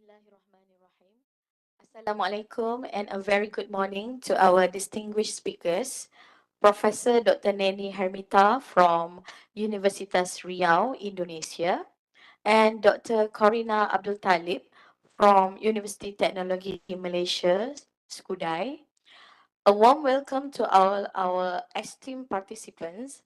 Bismillahirrahmanirrahim. Assalamualaikum and a very good morning to our distinguished speakers, Professor Dr. Neni Hermita from Universitas Riau, Indonesia, and Dr. Corrienna Abdul Talib from University Technology Malaysia, Skudai. A warm welcome to all our esteemed participants.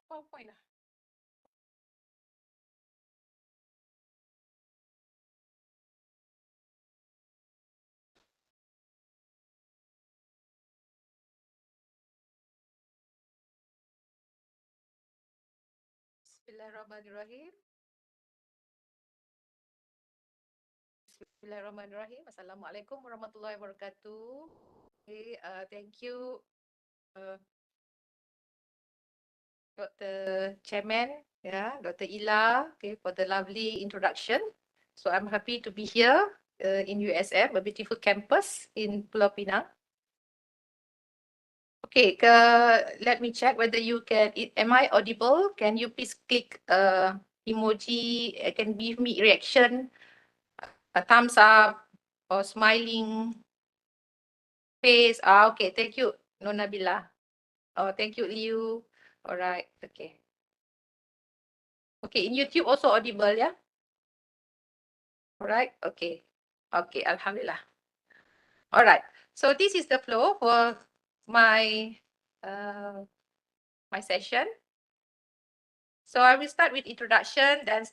PowerPoint. Bismillahirrahmanirrahim. Bismillahirrahmanirrahim. Assalamualaikum warahmatullahi wabarakatuh. Okay, thank you. Uh, Dr. Chairman, Dr. Ila, for the lovely introduction. So I'm happy to be here in USM, a beautiful campus in Pulau Pinang. Okay, let me check whether you can, am I audible? Can you please click emoji, can give me reaction, a thumbs up or smiling face. Okay, thank you, Nona Bila. Oh, thank you, Liu. All right, okay. Okay, in YouTube also audible, yeah? All right, okay. Okay, Alhamdulillah. All right, so this is the flow for my my session. So I will start with introduction, then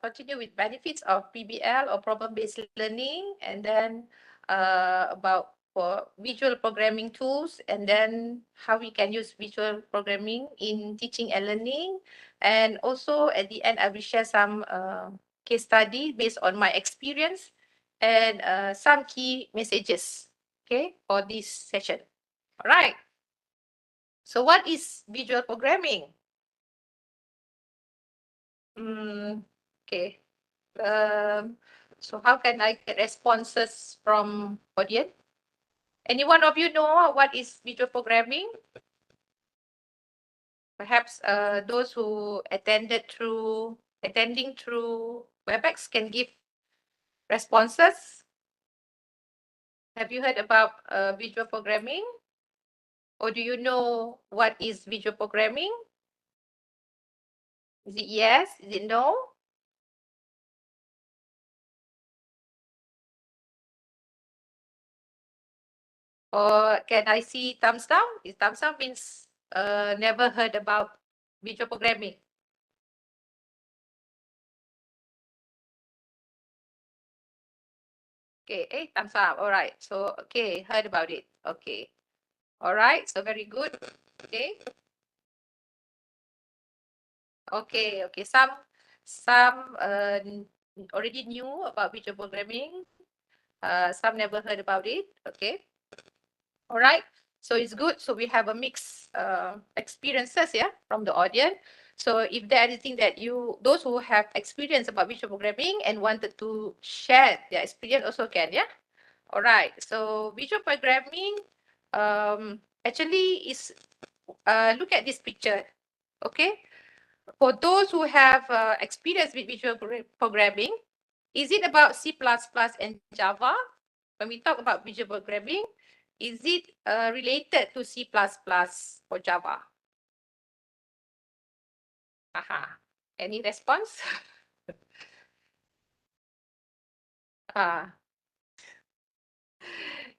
continue with benefits of PBL or problem-based learning, and then about for visual programming tools, and then how we can use visual programming in teaching and learning. And also at the end, I will share some case study based on my experience and some key messages, okay, for this session. All right. So what is visual programming? Okay. So how can I get responses from audience? Any one of you know what is visual programming? Perhaps those who attending through WebEx can give responses. Have you heard about visual programming? Or do you know what is visual programming? Is it yes? Is it no? Or can I see thumbs down? If thumbs down means never heard about visual programming. Okay, thumbs up. All right. So, okay, heard about it. Okay. All right. So, very good. Okay. Okay. Some already knew about visual programming. Some never heard about it. Okay. All right. So it's good. So we have a mixed experiences, from the audience. So if there anything that those who have experience about visual programming and wanted to share their experience also can, All right. So visual programming actually is look at this picture. Okay. For those who have experience with visual programming, is it about C++ and Java? When we talk about visual programming, is it related to C++ or Java? Any response?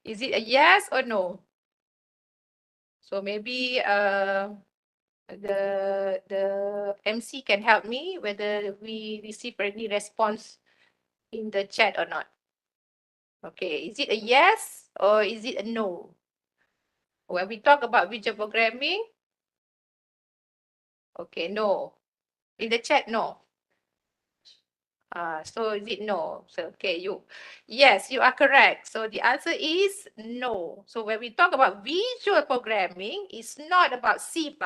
Is it a yes or no? So maybe the MC can help me whether we receive any response in the chat or not. Okay, is it a yes or is it a no? When we talk about visual programming, okay, no. In the chat, no. So is it no? So okay, yes, you are correct. So the answer is no. So when we talk about visual programming, it's not about C++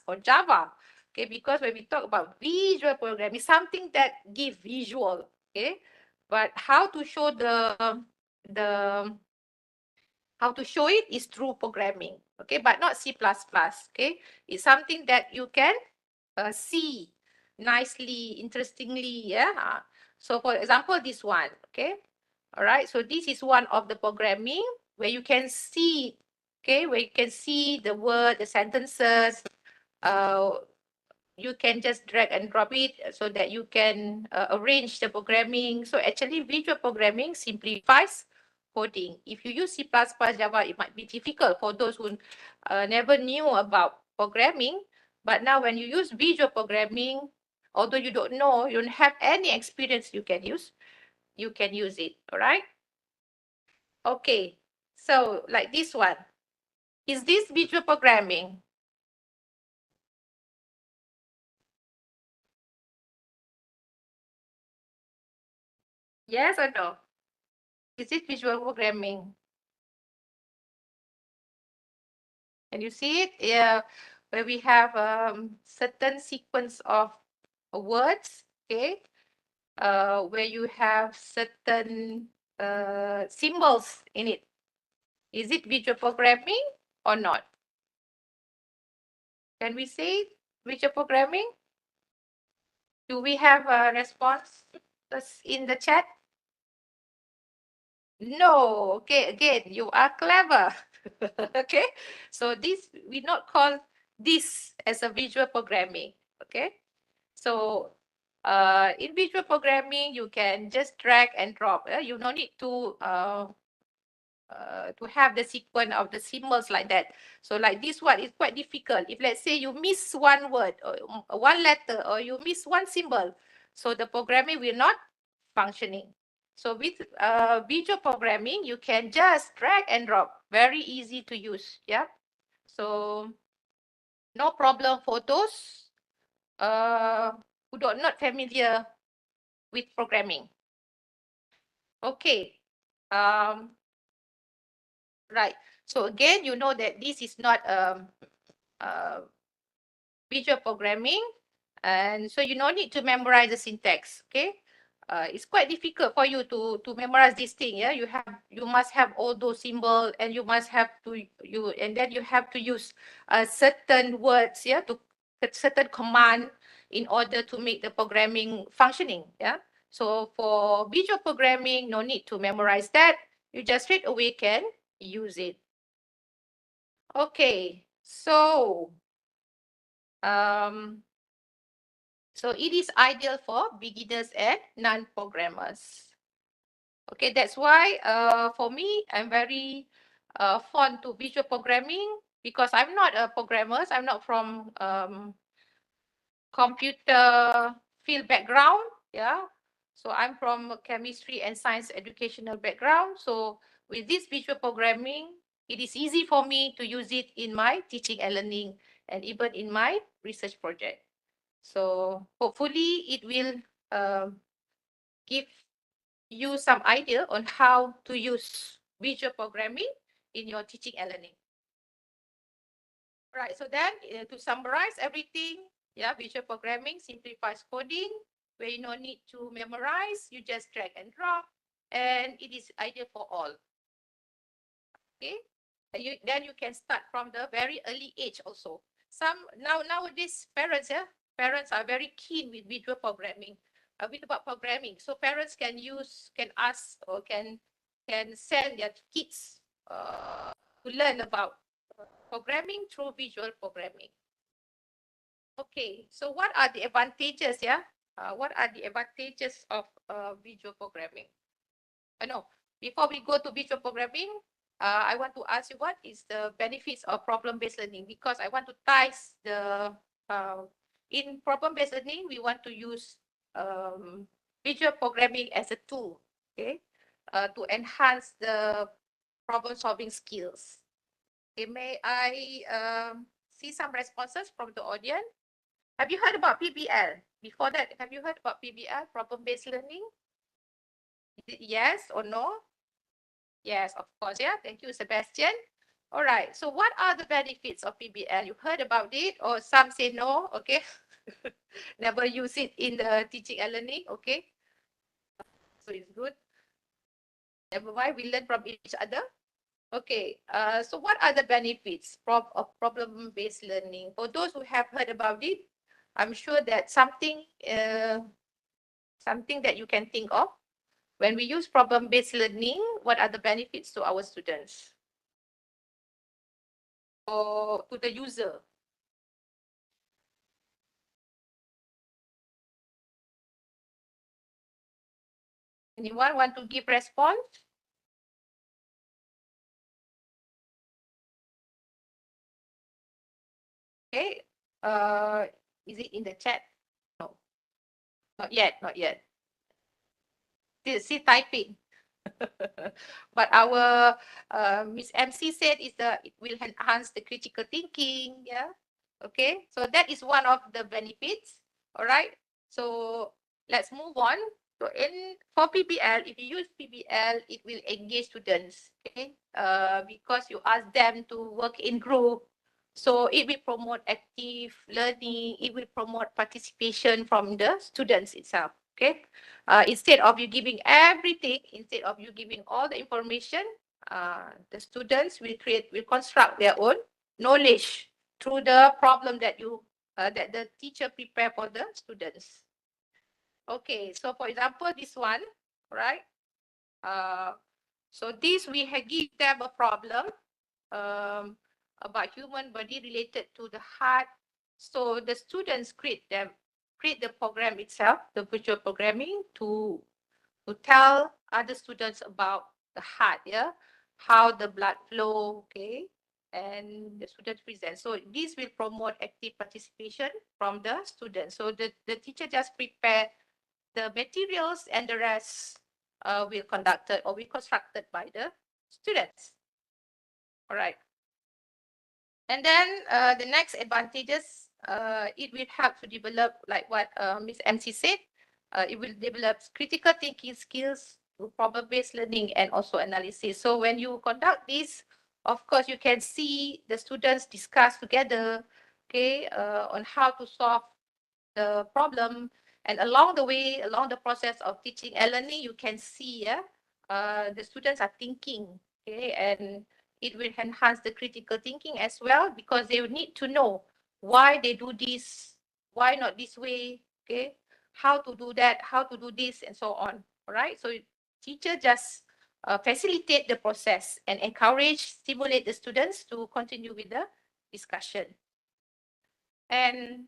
or Java. Okay, because when we talk about visual programming, something that give visual. Okay, but how to show the how to show it is through programming. Okay, but not C++. Okay, it's something that you can see nicely, interestingly, So for example, this one, okay? All right, so this is one of the programming where you can see, okay, where you can see the word, the sentences, you can just drag and drop it so that you can arrange the programming. So actually visual programming simplifies coding. If you use C++, Java, it might be difficult for those who never knew about programming. But now when you use visual programming, although you don't know, you don't have any experience, you can use it, all right? Okay, so like this one. Is this visual programming? Yes or no? Is it visual programming? Can you see it? Yeah. where we have certain sequence of words, okay, where you have certain symbols in it. Is it visual programming or not? Can we say visual programming? Do we have a response in the chat? No. Okay, again, you are clever. Okay, so this, we not call this as a visual programming. Okay, so in visual programming, you can just drag and drop. You no need to have the sequence of the symbols like that. So like this one is quite difficult. If let's say you miss one word or one letter, or you miss one symbol, so the programming will not functioning. So with visual programming, you can just drag and drop. Very easy to use. Yeah. So no problem for those who are not familiar with programming. Okay. Right. So again, you know that this is not visual programming, and so you don't need to memorize the syntax. Okay. It's quite difficult for you to memorize this thing. Yeah, you must have all those symbols, and you must have to and then you have to use certain words. Yeah, to certain command in order to make the programming functioning. Yeah. So for visual programming, no need to memorize that. You just straight away can use it. Okay. Um, so it is ideal for beginners and non-programmers. Okay, that's why for me, I'm very fond to visual programming, because I'm not a programmer. I'm not from computer field background. Yeah. So I'm from chemistry and science educational background. So with this visual programming, it is easy for me to use it in my teaching and learning, and even in my research project. So hopefully it will give you some idea on how to use visual programming in your teaching and learning. Right, so then to summarize everything, yeah, visual programming simplifies coding, where you no need to memorize, you just drag and drop, and it is ideal for all. Okay, then you can start from the very early age also. Nowadays parents, yeah, parents are very keen with visual programming, with about programming. So parents can ask, or can send their kids to learn about programming through visual programming. Okay, so what are the advantages? Yeah, what are the advantages of visual programming? No, before we go to visual programming, I want to ask you, what is the benefits of problem-based learning? Because I want to tie the in problem-based learning, we want to use visual programming as a tool, okay, to enhance the problem-solving skills. Okay, may I see some responses from the audience? Have you heard about PBL? Before that, have you heard about PBL, problem-based learning? Is it yes or no? Yes, of course. Yeah, thank you, Sebastian. All right. So what are the benefits of PBL? You heard about it, or some say no, okay? Never use it in the teaching and learning, okay? So it's good. Never mind, we learn from each other. Okay, so what are the benefits of problem-based learning? For those who have heard about it, I'm sure that something that you can think of. When we use problem-based learning, what are the benefits to our students or to the user? Anyone want to give response? Okay. Is it in the chat? No, not yet, not yet. Still typing. But our Miss MC said it will enhance the critical thinking. Yeah. Okay. So that is one of the benefits. All right. So let's move on. So for PBL, if you use PBL, it will engage students. Okay. Because you ask them to work in group. So it will promote active learning, it will promote participation from the students itself, okay? Instead of you giving everything, instead of you giving all the information, the students will construct their own knowledge through the problem that that the teacher prepare for the students. Okay, so for example, this one, right? So this we give them a problem about human body related to the heart. So the students create the program itself, the virtual programming to tell other students about the heart, yeah, how the blood flow, okay, and the students present. So this will promote active participation from the students. So the teacher just prepare the materials and the rest will conducted or will constructed by the students. All right. And then the next advantages, it will help to develop, like what Ms. MC said, it will develop critical thinking skills through problem-based learning and also analysis. So when you conduct this, of course, you can see the students discuss together, okay, on how to solve the problem. And along the way, along the process of teaching and learning, you can see the students are thinking, okay, and it will enhance the critical thinking as well, because they will need to know why they do this, why not this way, okay, how to do that, how to do this, and so on. All right. So teacher just facilitate the process and encourage, stimulate the students to continue with the discussion. And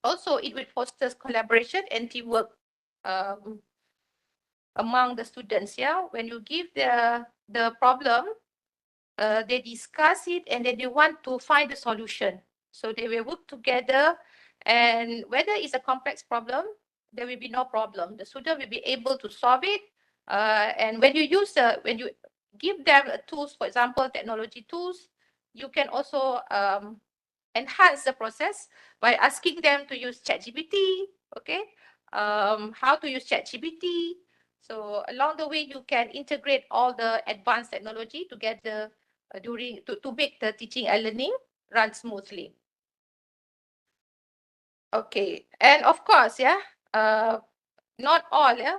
also, it will foster collaboration and teamwork among the students. Yeah, when you give the problem, they discuss it and then they want to find the solution. So they will work together, and whether it's a complex problem, there will be no problem. The student will be able to solve it. And when you when you give them tools, for example, technology tools, you can also enhance the process by asking them to use ChatGPT, okay? How to use ChatGPT. So along the way, you can integrate all the advanced technology together to make the teaching and learning run smoothly. Okay, and of course, yeah, not all, yeah,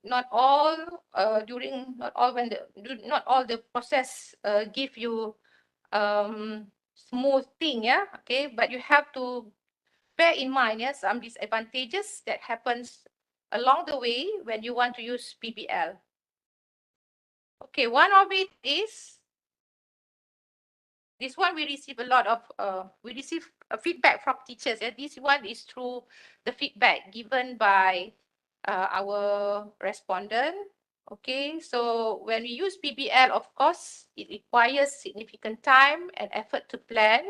not all not all the process give you smooth thing, yeah, okay, but you have to bear in mind, yeah, some disadvantages that happens along the way when you want to use PBL. Okay, one of it is this one. We receive a lot of feedback from teachers. Yeah? This one is through the feedback given by our respondent. Okay, so when we use PBL, of course, it requires significant time and effort to plan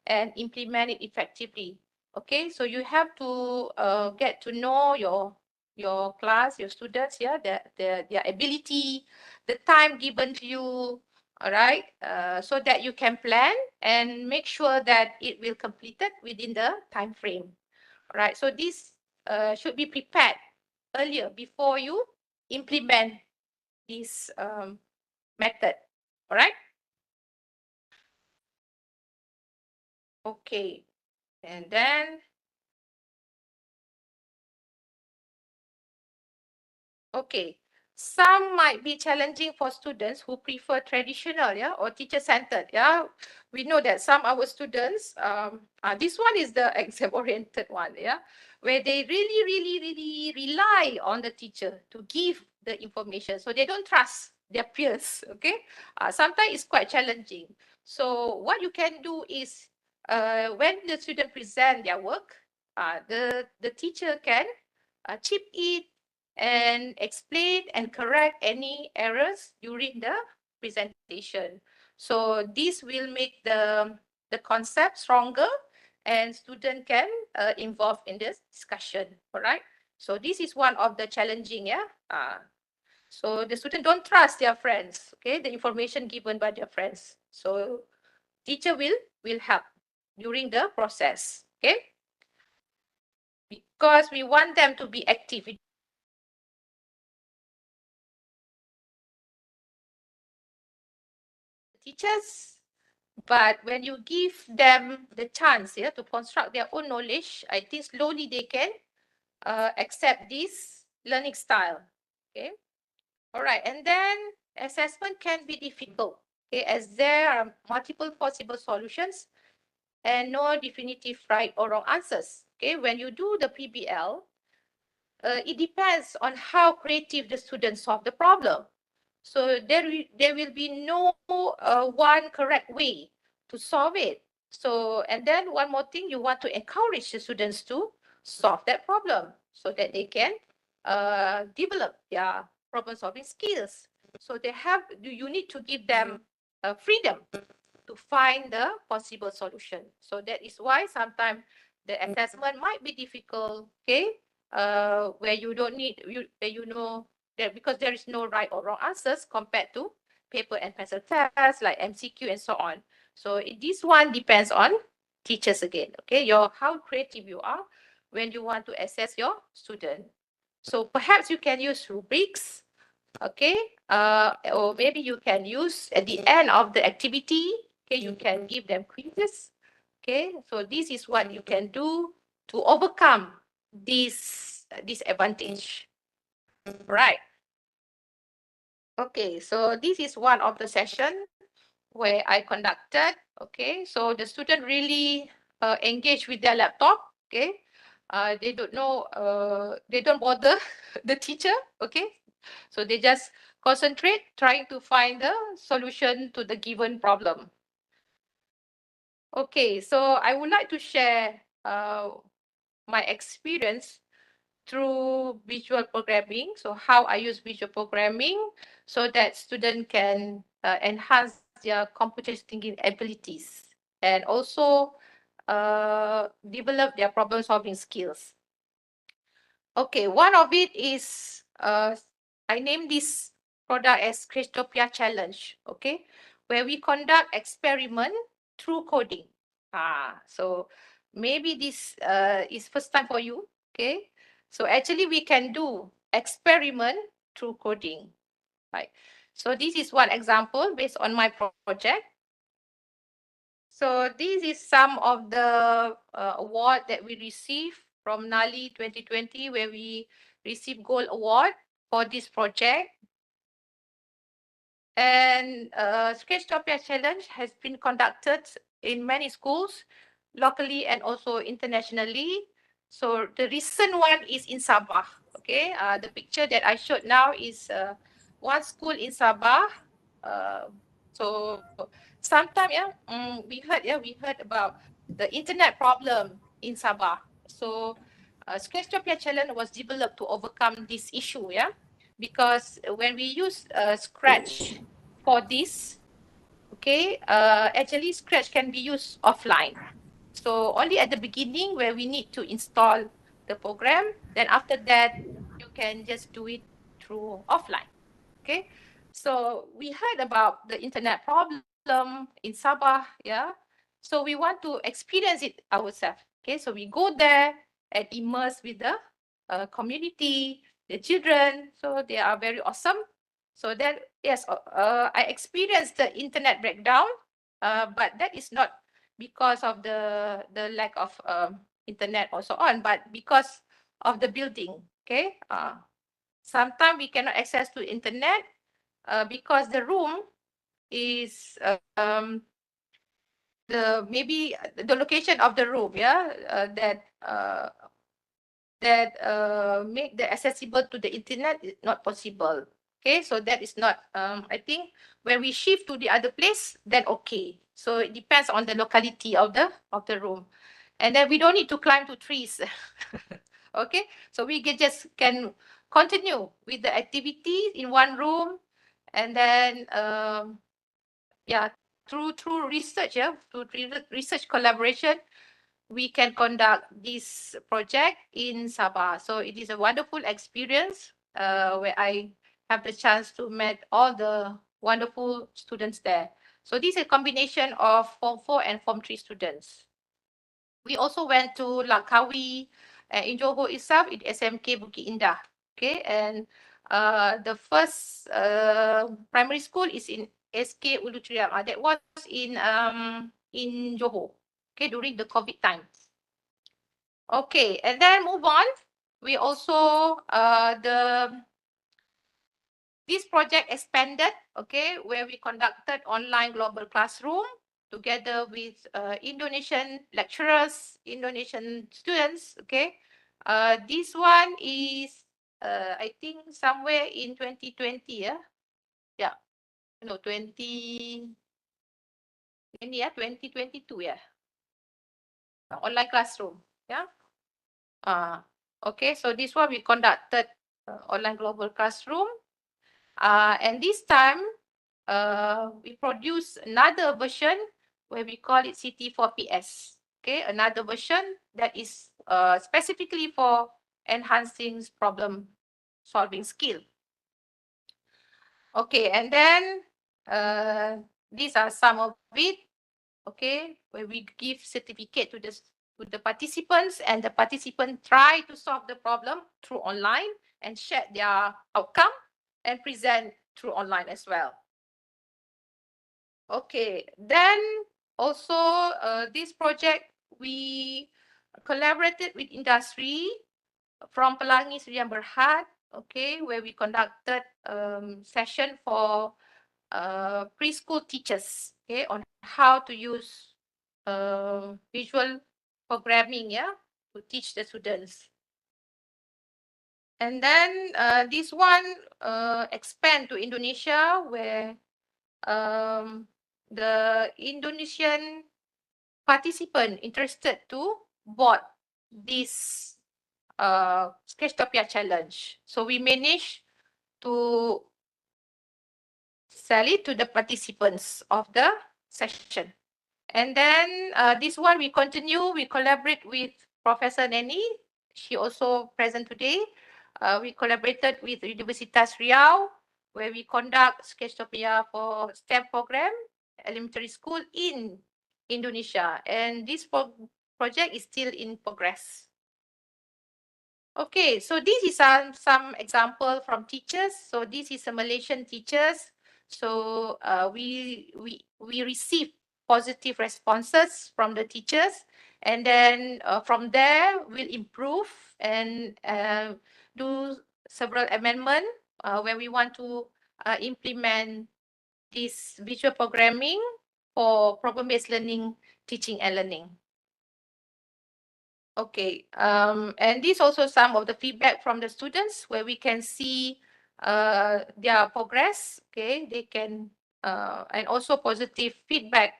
and implement it effectively. Okay, so you have to get to know your class, your students, yeah, their ability, the time given to you, all right, so that you can plan and make sure that it will completed within the time frame. All right, so this should be prepared earlier before you implement this method. All right. Okay, and then okay, some might be challenging for students who prefer traditional, yeah, or teacher-centered, yeah. We know that some of our students, this one is the exam-oriented one, yeah, where they really rely on the teacher to give the information, so they don't trust their peers, okay. Sometimes it's quite challenging. So what you can do is, when the student present their work, the teacher can chip it and explain and correct any errors during the presentation. So this will make the concept stronger and student can involve in this discussion, all right? So this is one of the challenging, yeah? So the student don't trust their friends, okay? The information given by their friends. So teacher will help during the process, okay? Because we want them to be active. Teachers But when you give them the chance, yeah, to construct their own knowledge, I think slowly they can accept this learning style. Okay. All right. And then assessment can be difficult. Okay, as there are multiple possible solutions and no definitive right or wrong answers. Okay, when you do the PBL, it depends on how creative the students solve the problem. So there will be no one correct way to solve it. So, and then one more thing, you want to encourage the students to solve that problem so that they can develop their problem solving skills. So you need to give them freedom to find the possible solution. So that is why sometimes the assessment might be difficult, okay? Where you don't need where you know that because there is no right or wrong answers compared to paper and pencil tests like MCQ and so on. So this one depends on teachers again, okay? How creative you are when you want to assess your student. So perhaps you can use rubrics, okay? Or maybe you can use at the end of the activity, okay, you can give them quizzes, okay? So this is what you can do to overcome this disadvantage, right? Okay, so this is one of the session where I conducted, okay? So the student really engage with their laptop, okay? They don't know, they don't bother the teacher, okay? So they just concentrate trying to find the solution to the given problem. Okay, so I would like to share my experience through visual programming. So how I use visual programming so that student can enhance their computer thinking abilities and also develop their problem solving skills. Okay, one of it is I named this product as Christopia Challenge, okay, where we conduct experiment through coding. So maybe this is first time for you, okay? So actually we can do experiment through coding, right? So this is one example based on my project. So this is some of the award that we received from NALI 2020, where we received gold award for this project. And Sketchtopia Challenge has been conducted in many schools, locally and also internationally. So the recent one is in Sabah. Okay, the picture that I showed now is one school in Sabah. So sometime we heard about the internet problem in Sabah. So Sketchtopia Challenge was developed to overcome this issue. Yeah, because when we use Scratch for this, okay, actually Scratch can be used offline. So only at the beginning where we need to install the program, then after that, you can just do it through offline, okay? So we heard about the internet problem in Sabah, yeah? So we want to experience it ourselves, okay? So we go there and immerse with the community, the children, so they are very awesome. So then, yes, I experienced the internet breakdown, but that is not because of the lack of internet or so on, but because of the building, okay? Sometimes we cannot access to internet because the room is maybe the location of the room, yeah, that make the accessible to the internet is not possible. Okay, so that is not. I think when we shift to the other place, then okay. So it depends on the locality of the room, and then we don't need to climb to trees. Okay, so we can continue with the activity in one room, and then yeah, through research, yeah, through research collaboration, we can conduct this project in Sabah. So it is a wonderful experience where I have the chance to meet all the wonderful students there. So this is a combination of Form 4 and Form 3 students. We also went to Langkawi in Johor itself, in SMK Bukit Indah. Okay, and the first primary school is in SK Ulutriam. That was in Johor, okay, during the COVID time. Okay, and then move on. We also this project expanded, okay, where we conducted online global classroom together with Indonesian lecturers, Indonesian students, okay. This one is, I think somewhere in 2020, yeah, no, 2022, yeah, online classroom, yeah. Okay, so this one we conducted online global classroom, and this time we produce another version where we call it CT4PS. Okay, another version that is specifically for enhancing problem solving skill. Okay, and then these are some of it. Okay, where we give certificate to the participants, and the participants try to solve the problem through online and share their outcome and present through online as well. Okay, then also this project we collaborated with industry from Pelangi Sdn Berhad, okay, where we conducted session for preschool teachers, okay, on how to use visual programming, yeah, to teach the students. And then this one expand to Indonesia, where the Indonesian participant interested to bought this Sketchtopia challenge. So we managed to sell it to the participants of the session. And then this one we continue, we collaborate with Professor Neni. She also present today. We collaborated with Universitas Riau, where we conduct Sketchtopia for STEM program, elementary school in Indonesia. And this project is still in progress. Okay, so this is some example from teachers. So this is a Malaysian teachers. So we receive positive responses from the teachers, and then from there we'll improve and do several amendment when we want to implement this visual programming for problem-based learning, teaching and learning. Okay, and this also some of the feedback from the students where we can see their progress. Okay, they can and also positive feedback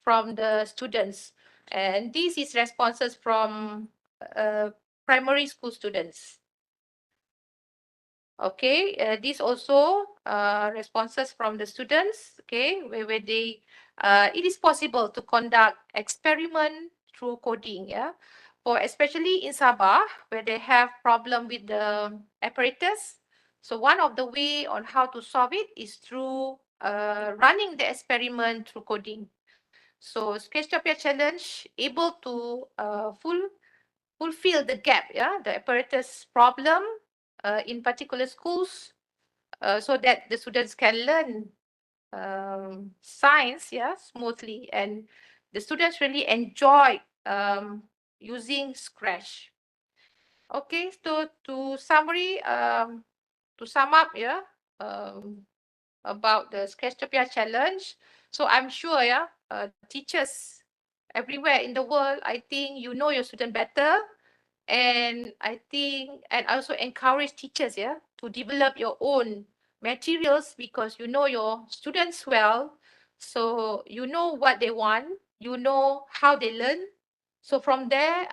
from the students, and this is responses from primary school students. Okay, this also responses from the students. Okay, where they it is possible to conduct experiment through coding. Yeah, for especially in Sabah where they have problem with the apparatus. So one of the way on how to solve it is through running the experiment through coding. So Sketchtopia challenge able to fulfill the gap, yeah, the apparatus problem in particular schools, so that the students can learn science, yeah, smoothly, and the students really enjoy using Scratch. Okay, so to sum up, yeah, about the Sketchtopia challenge. So I'm sure, yeah, teachers everywhere in the world, I think you know your student better. And I think, and I also encourage teachers, yeah, to develop your own materials because you know your students well. So you know what they want, you know how they learn. So from there,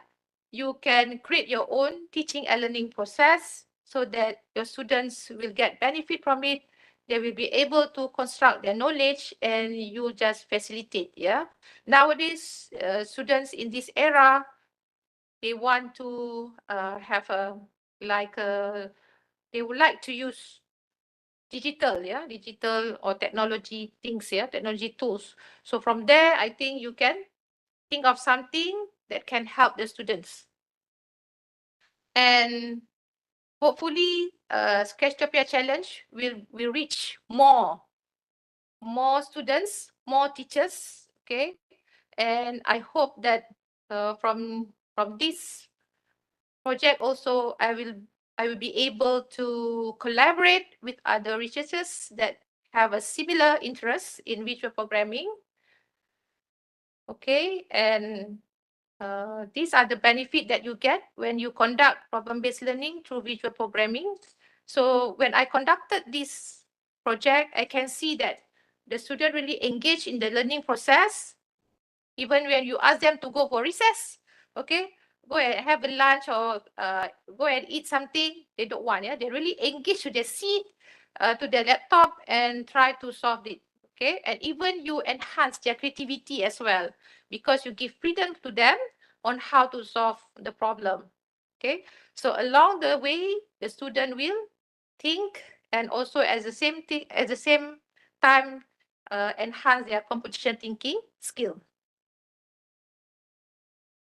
you can create your own teaching and learning process so that your students will get benefit from it. They will be able to construct their knowledge and you just facilitate, yeah. Nowadays, students in this era, they want to have a they would like to use digital, yeah, digital or technology things, yeah, technology tools. So from there, I think you can think of something that can help the students. And hopefully, Sketchtopia challenge will reach more more students, more teachers, okay? And I hope that from this project also I will be able to collaborate with other researchers that have a similar interest in visual programming. Okay, and these are the benefit that you get when you conduct problem-based learning through visual programming. So when I conducted this project, I can see that the student really engaged in the learning process, even when you ask them to go for recess, okay, go and have a lunch or go and eat something, they don't want. Yeah, they really engage to their seat, to their laptop and try to solve it. Okay, and even you enhance their creativity as well, because you give freedom to them on how to solve the problem. Okay, so along the way, the student will think, and also at the same time enhance their competition thinking skill.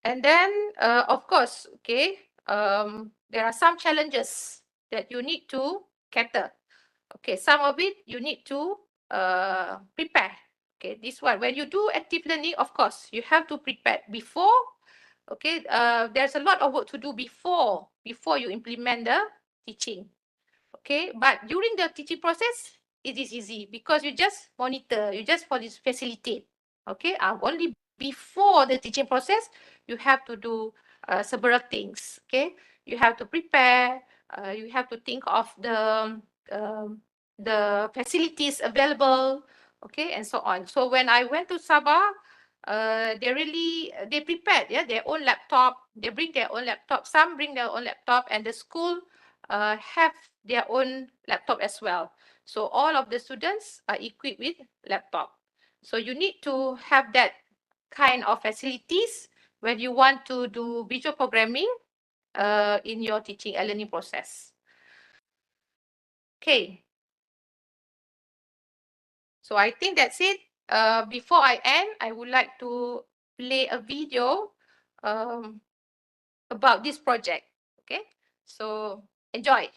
And then, of course, okay, there are some challenges that you need to cater. Okay, some of it you need to prepare. Okay, this one, when you do active learning, of course, you have to prepare before. Okay, there's a lot of work to do before you implement the teaching. Okay, but during the teaching process, it is easy because you just monitor, you just facilitate. Okay, only before the teaching process, you have to do several things. Okay, you have to prepare, you have to think of um, the facilities available. Okay, and so on. So when I went to Sabah, they prepared, yeah, their own laptop. They bring their own laptop. Some bring their own laptop, and the school have their own laptop as well. So all of the students are equipped with laptop. So you need to have that kind of facilities when you want to do visual programming in your teaching and learning process. Okay. So I think that's it. Before I end, I would like to play a video um, about this project. Okay. So enjoy.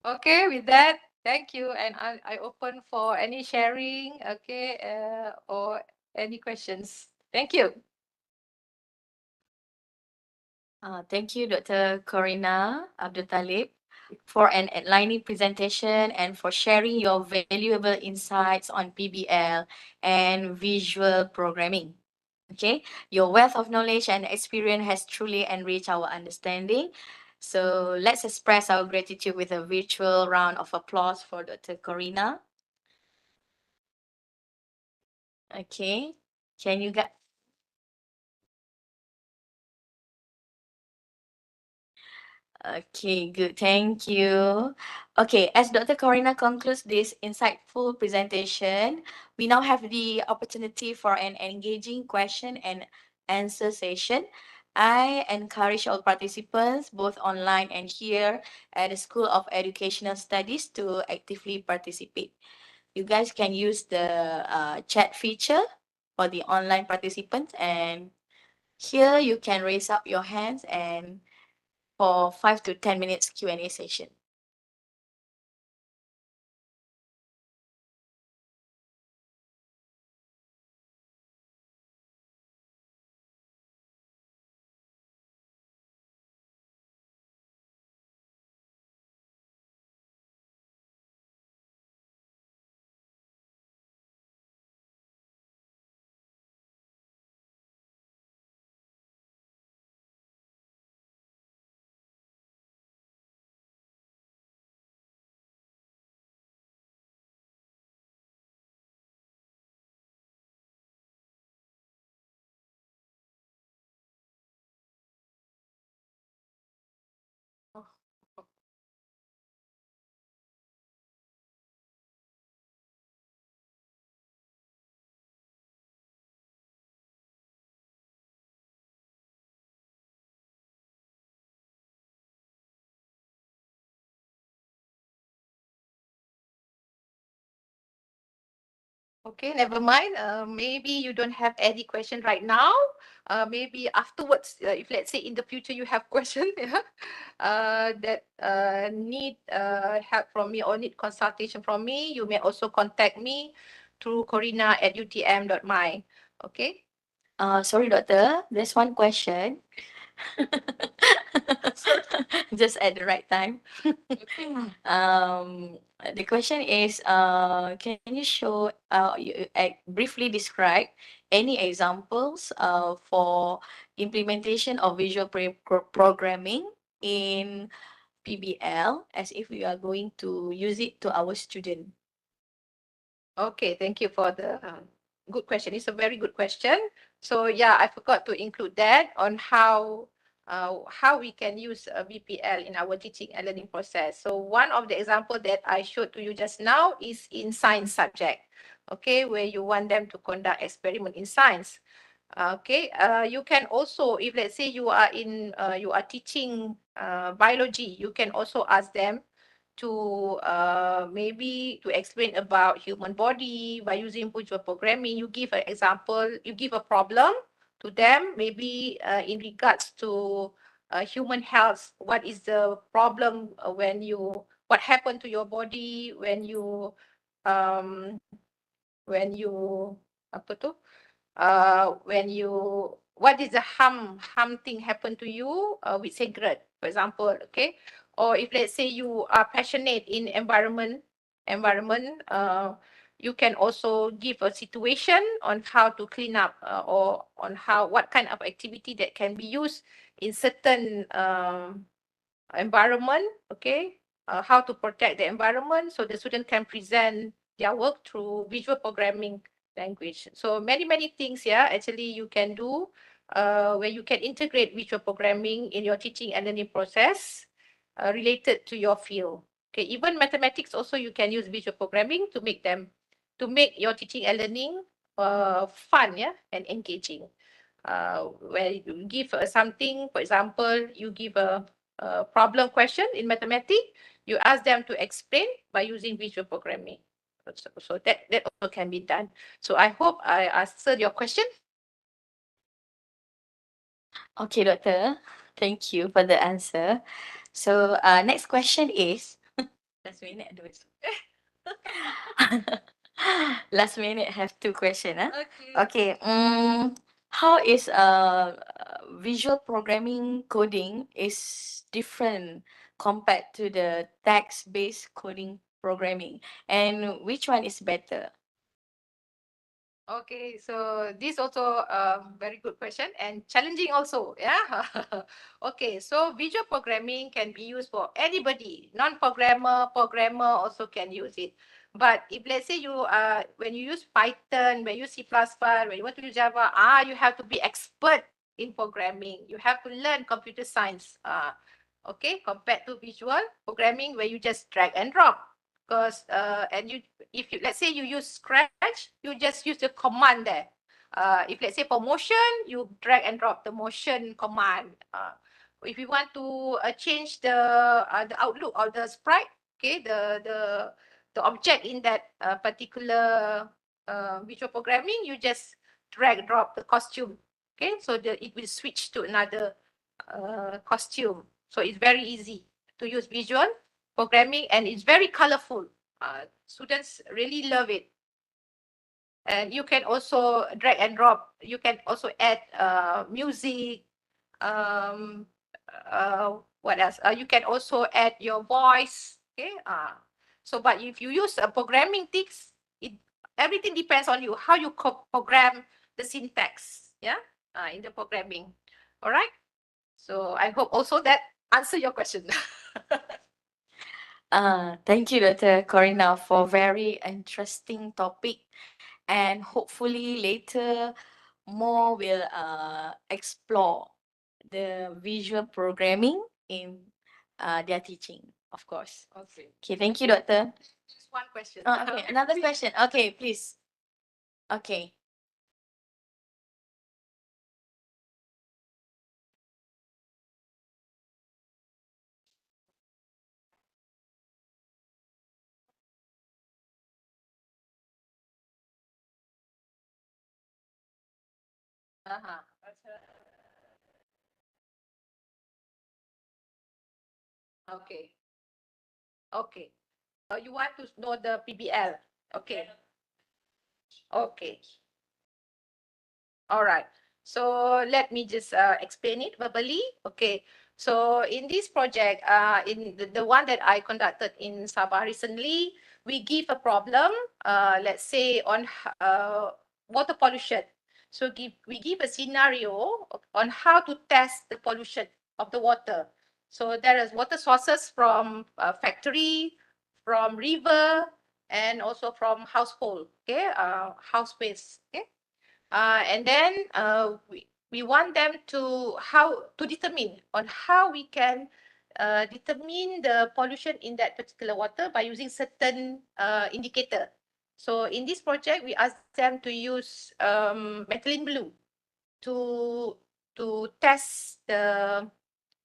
Okay, with that, thank you. And I open for any sharing, okay, or any questions. Thank you. Thank you, Dr. Corrienna Abdul Talib, for an enlightening presentation and for sharing your valuable insights on PBL and visual programming. Okay, your wealth of knowledge and experience has truly enriched our understanding. So let's express our gratitude with a virtual round of applause for Dr. Corrienna. Okay, can you get? Okay, good. Thank you. Okay, as Dr. Corrienna concludes this insightful presentation, we now have the opportunity for an engaging question and answer session. I encourage all participants, both online and here at the School of Educational Studies, to actively participate. You guys can use the chat feature for the online participants, and here you can raise up your hands and for 5 to 10 minutes Q&A session. Okay, never mind. Maybe you don't have any question right now. Maybe afterwards, if let's say in the future you have question, yeah, that need help from me or need consultation from me, you may also contact me through corina@utm.my. Okay. Sorry, doctor. There's one question. Just at the right time. The question is, can you show, briefly describe any examples for implementation of visual programming in PBL as if we are going to use it to our student? Okay, thank you for the good question. It's a very good question. So yeah, I forgot to include that on how we can use VPL in our teaching and learning process. So one of the example that I showed to you just now is in science subject. Okay, where you want them to conduct experiment in science. Okay, you can also, if let's say you are teaching biology, you can also ask them to maybe to explain about human body by using visual programming. You give an example, you give a problem to them, maybe in regards to human health. What is the problem what happened to your body um, when you, apa tu? When you what is the harm thing happen to you with cigarette, for example, okay? Or if let's say you are passionate in environment, you can also give a situation on how to clean up or on what kind of activity that can be used in certain environment, okay? How to protect the environment so the student can present their work through visual programming language. So many things here actually you can do where you can integrate visual programming in your teaching and learning process related to your field. Okay, even mathematics also you can use visual programming to make your teaching and learning fun, yeah, and engaging. Where you give something, for example, you give a problem question in mathematics, you ask them to explain by using visual programming. So that also can be done. So I hope I answered your question. Okay, doctor. Thank you for the answer. So, next question is, last minute do it. Last minute have two question, huh? Okay. Okay. How is visual programming coding is different compared to the text-based coding programming, and which one is better? Okay, so this also a very good question and challenging also. Yeah. Okay, so visual programming can be used for anybody, non-programmer, programmer also can use it. But if let's say when you use Python, when you use C++, when you want to use Java, you have to be expert in programming. You have to learn computer science. okay, compared to visual programming where you just drag and drop. Because and you, if you, let's say you use Scratch, you just use the command there. If let's say for motion, you drag and drop the motion command. If you want to change the outlook or the sprite, okay, the object in that particular visual programming, you just drag drop the costume. Okay, so it will switch to another costume. So it's very easy to use visual programming, and it's very colorful. Students really love it. And you can also drag and drop. You can also add music. Um, what else? You can also add your voice. Okay. So, but if you use a programming things, it everything depends on you how you program the syntax. Yeah. In the programming. All right. So I hope also that answer your question. Thank you, Dr. Corrienna, for very interesting topic, and hopefully later more will explore the visual programming in their teaching, of course. Okay. Okay, thank you, Doctor. Just one question. Okay, another question. Okay, please. Okay. Uh-huh. Okay. Okay. You want to know the PBL? Okay. Okay. All right. So let me just explain it verbally. Okay. So in this project, in the one that I conducted in Sabah recently, we give a problem, let's say on water pollution. So we give a scenario on how to test the pollution of the water. So there is water sources from factory, from river, and also from household. Okay, house waste. Okay. And then we want them to how to determine on how we can determine the pollution in that particular water by using certain indicator. So in this project, we ask them to use methylene blue to test the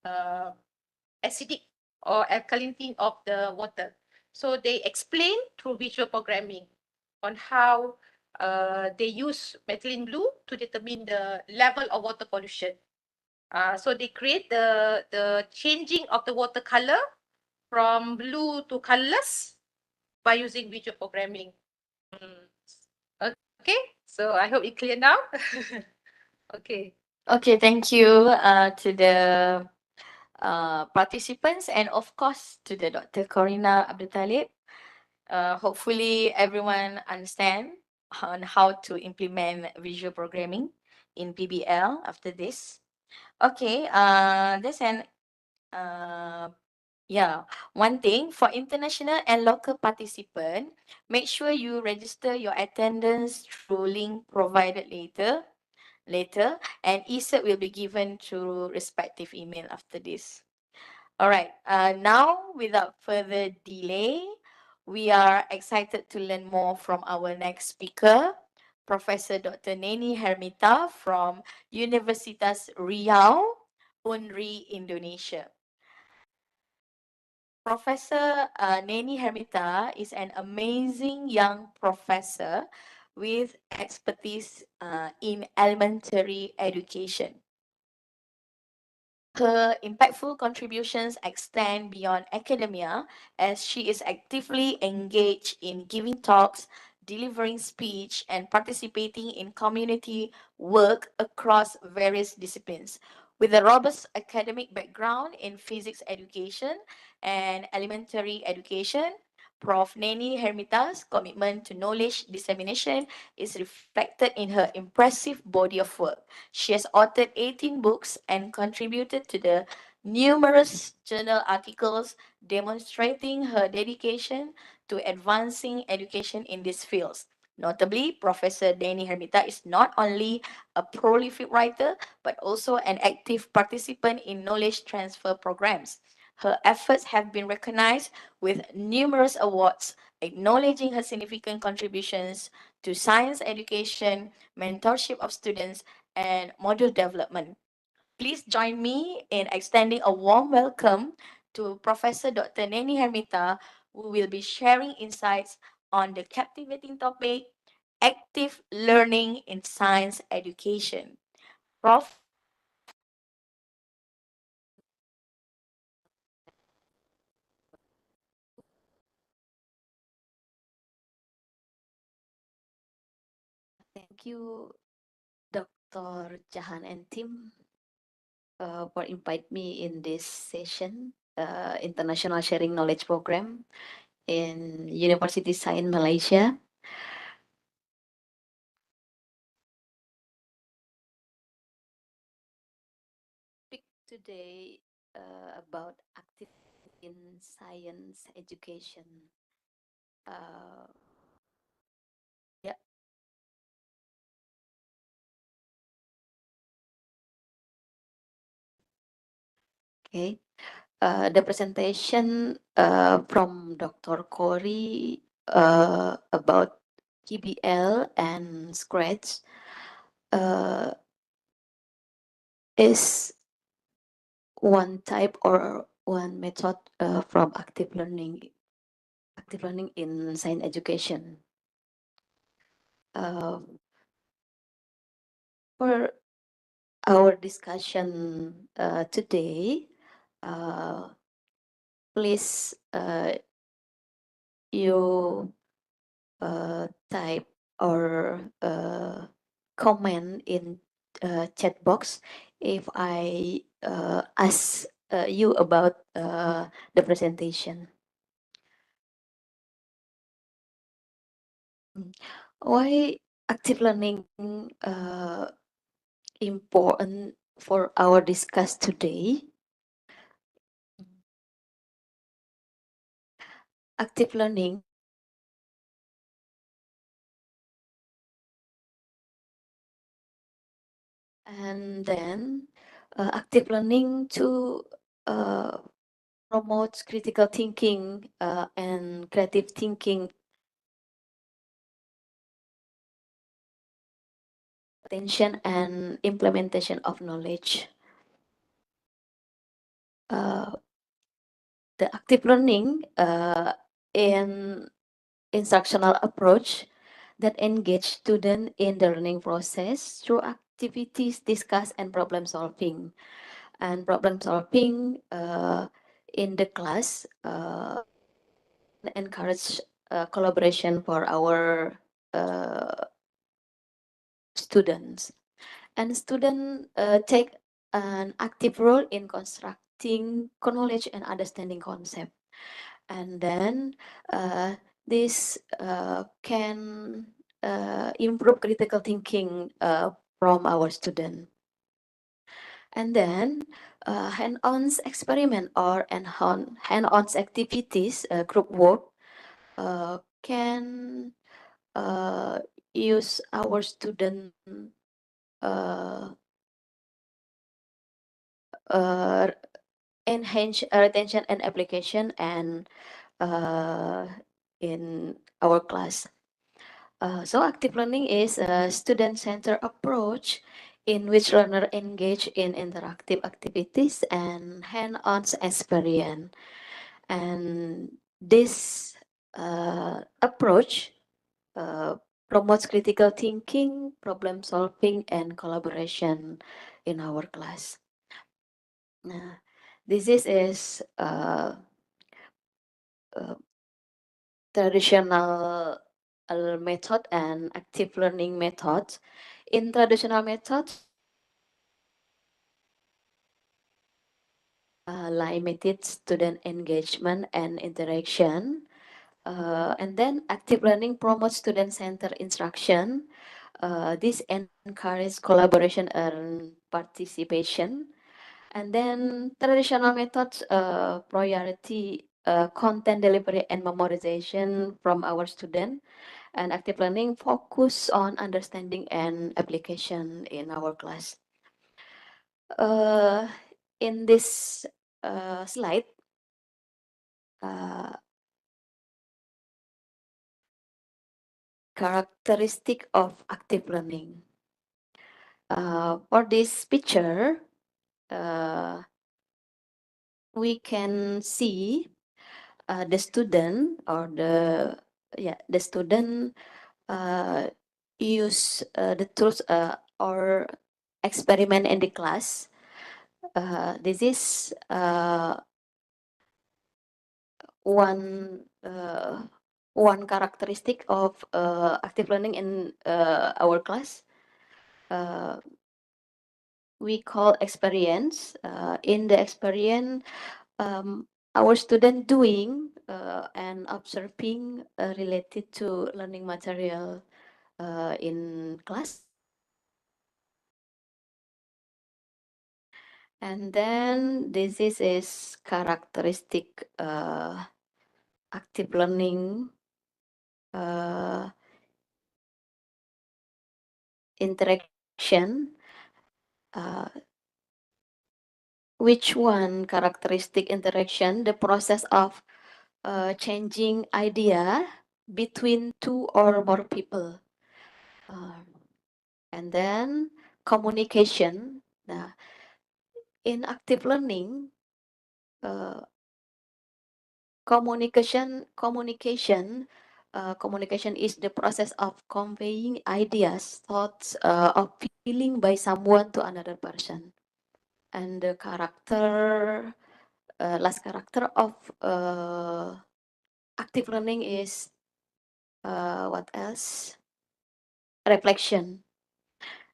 uh, acidic or alkalinity of the water. So they explain through visual programming on how they use methylene blue to determine the level of water pollution. So they create the changing of the water color from blue to colorless by using visual programming. Mm. Okay, so I hope it's clear now. Okay. Okay, thank you to the participants, and of course to the Dr. Corrienna Abdul Talib. Hopefully everyone understand on how to implement visual programming in PBL after this. Okay, there's an yeah, one thing for international and local participant, make sure you register your attendance through link provided later, and e-cert will be given through respective email after this. All right. Now, without further delay, we are excited to learn more from our next speaker, Professor Dr. Neni Hermita from Universitas Riau, UNRI, Indonesia. Professor Neni Hermita is an amazing young professor with expertise in elementary education. Her impactful contributions extend beyond academia as she is actively engaged in giving talks, delivering speech, and participating in community work across various disciplines. With a robust academic background in physics education and elementary education, Prof. Neni Hermita's commitment to knowledge dissemination is reflected in her impressive body of work. She has authored 18 books and contributed to the numerous journal articles demonstrating her dedication to advancing education in these fields. Notably, Professor Neni Hermita is not only a prolific writer, but also an active participant in knowledge transfer programs. Her efforts have been recognized with numerous awards, acknowledging her significant contributions to science education, mentorship of students, and module development. Please join me in extending a warm welcome to Professor Dr. Neni Hermita, who will be sharing insights on the captivating topic active learning in science education. Prof. Thank you, Dr. Jahan and team, for invite me in this session, International Sharing Knowledge Program in University Science Malaysia. Speak today about active in science education. Uh, yeah, okay. The presentation from Dr. Corey about GBL and Scratch uh, is one type or one method from active learning in science education. Uh, for our discussion today, uh, please you type or comment in chat box if I ask you about the presentation. Why active learning important for our discuss today? Active learning and then active learning to uh, promote critical thinking and creative thinking, attention and implementation of knowledge. Uh, the active learning in instructional approach that engage student in the learning process through activities, discuss, and problem solving. And problem solving in the class encourage collaboration for our students. And students take an active role in constructing knowledge and understanding concept. And then this can improve critical thinking from our student. And then hand-on experiment or hand-on activities, group work, can use our student uh, uh, enhance retention and application and in our class. So active learning is a student-centered approach in which learner engage in interactive activities and hand-on experience. And this approach uh, promotes critical thinking, problem solving, and collaboration in our class. This is uh, traditional method and active learning method. In traditional method, limited student engagement and interaction. And then active learning promotes student-centered instruction. This encourages collaboration and participation. And then traditional methods, priority content delivery and memorization from our student. And active learning focus on understanding and application in our class. Uh, in this slide, uh, characteristic of active learning. For this picture, we can see the student or the student use the tools or experiment in the class. This is one one characteristic of active learning in our class. Uh, we call experience. In the experience, our student doing and observing related to learning material in class. And then this is characteristic active learning interaction. Uh, which one characteristic interaction? The process of changing idea between two or more people. And then communication. Nah, in active learning, communication is the process of conveying ideas, thoughts, or feeling by someone to another person. And the last character of active learning is what else? Reflection.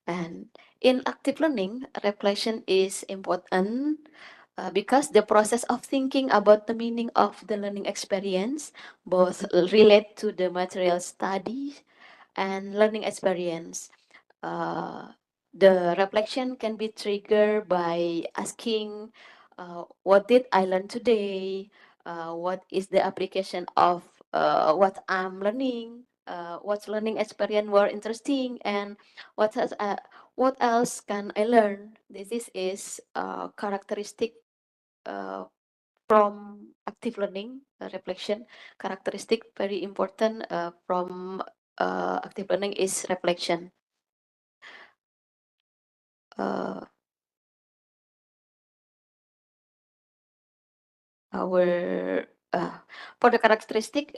And in active learning, reflection is important because the process of thinking about the meaning of the learning experience both relate to the material study and learning experience. Uh, the reflection can be triggered by asking, what did I learn today? What is the application of what I'm learning? What learning experience were interesting, and what else can I learn? This is characteristic uh, from active learning reflection. Characteristic very important from active learning is reflection. Uh, our for the characteristic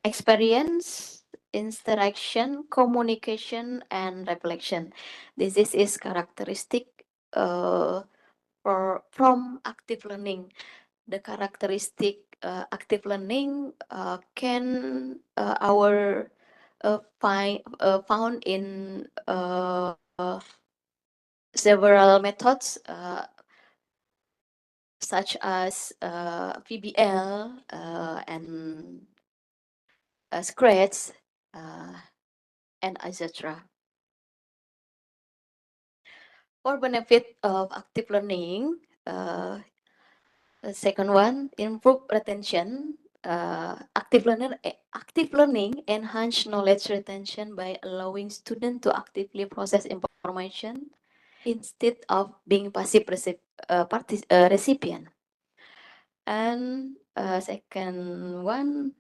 experience, interaction, communication, and reflection. This is characteristic from active learning. The characteristic active learning can our found in several methods such as VBL and Scratch uh, and etc. For benefit of active learning, the second one, improve retention. Active learning enhance knowledge retention by allowing students to actively process information instead of being passive recipient. And second one,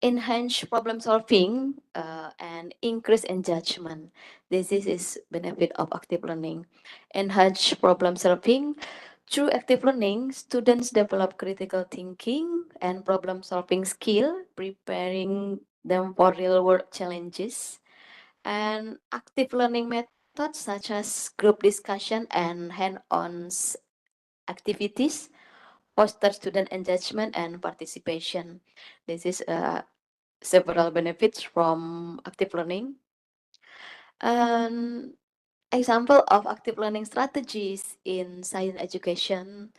enhance problem solving and increase in judgment. This is benefit of active learning. Enhance problem solving. Through active learning, students develop critical thinking and problem solving skill, preparing them for real world challenges. And active learning methods such as group discussion and hand-on activities foster student engagement and participation. This is several benefits from active learning. An example of active learning strategies in science education,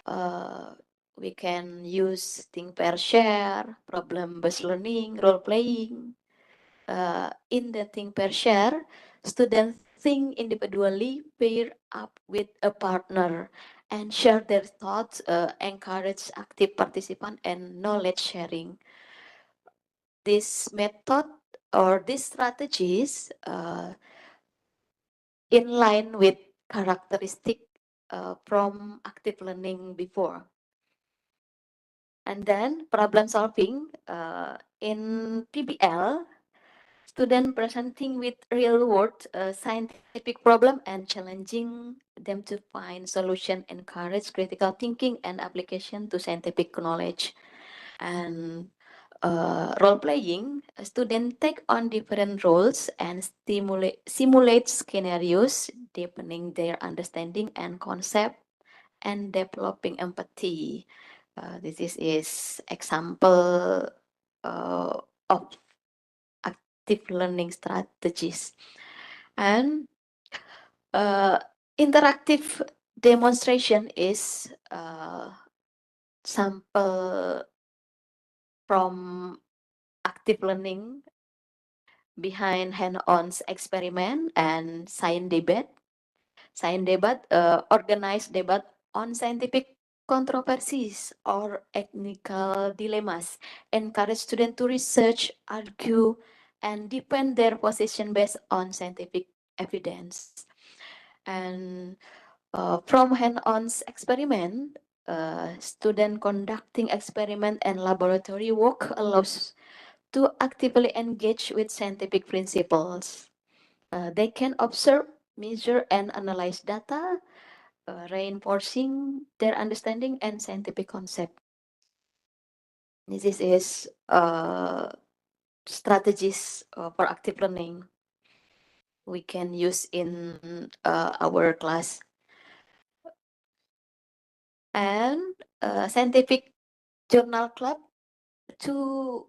uh, we can use think, pair, share, problem-based learning, role-playing. In the think, pair, share, students think individually, pair up with a partner, and share their thoughts, encourage active participant and knowledge sharing. this method or these strategies in line with characteristic from active learning before. And then problem solving in PBL, student presenting with real world scientific problem and challenging them to find solution, encourage critical thinking and application to scientific knowledge. And role playing, a student take on different roles and simulate scenarios, deepening their understanding and concept and developing empathy. This is example of active learning strategies. And interactive demonstration is sample from active learning behind hand-on experiment and science debate. Science debate, organized debate on scientific controversies or technical dilemmas, encourage students to research, argue, and defend their position based on scientific evidence. And from hand-on experiment, student conducting experiment and laboratory work allows to actively engage with scientific principles. They can observe, measure, and analyze data, reinforcing their understanding and scientific concept. This is strategies for active learning we can use in our class. And scientific journal club to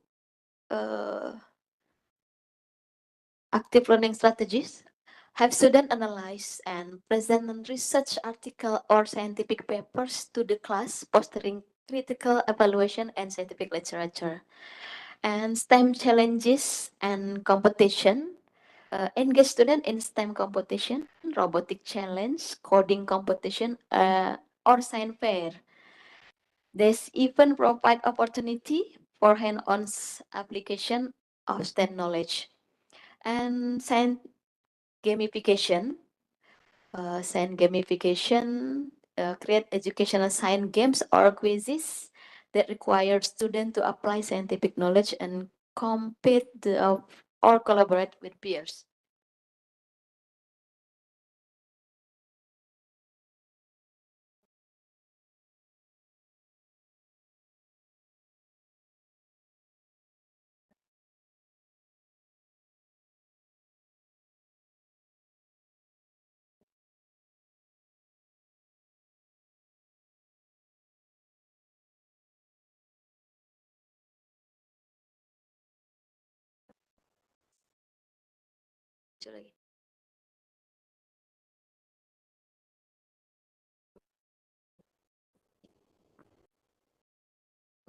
active learning strategies have students analyze and present research article or scientific papers to the class, fostering critical evaluation and scientific literature. And STEM challenges and competition. Engage students in STEM competition, robotic challenge, coding competition, or science fair. This even provide opportunity for hand-on application of STEM knowledge. And science gamification. Create educational science games or quizzes that require students to apply scientific knowledge and compete or collaborate with peers. Sorry.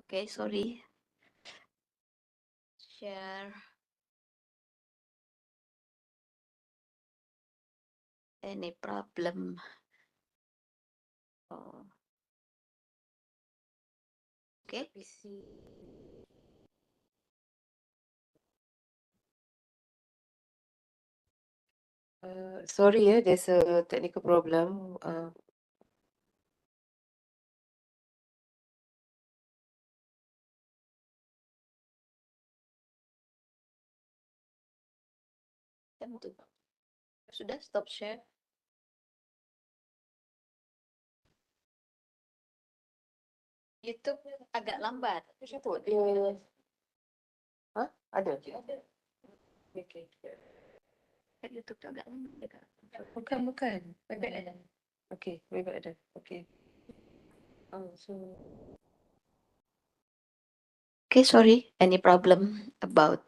Okay, sorry. Share any problem. Oh, okay. Sorry, there's a technical problem. Jam tu. Sudah stop share. YouTube agak lambat. Sebut dia. Hah? Ada? Okay. Kan YouTube tu agak lambat. Bukan. Webback ada. Okay, webback ada. Okay. Oh, so Okay, sorry. Any problem about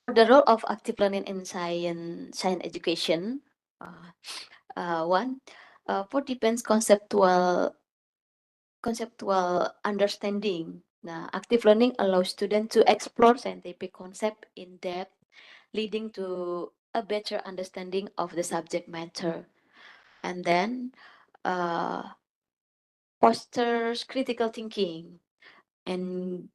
the role of active learning in science education? One, for depends conceptual understanding. Nah, active learning allows students to explore scientific concept in depth, leading to a better understanding of the subject matter. And then fosters critical thinking, and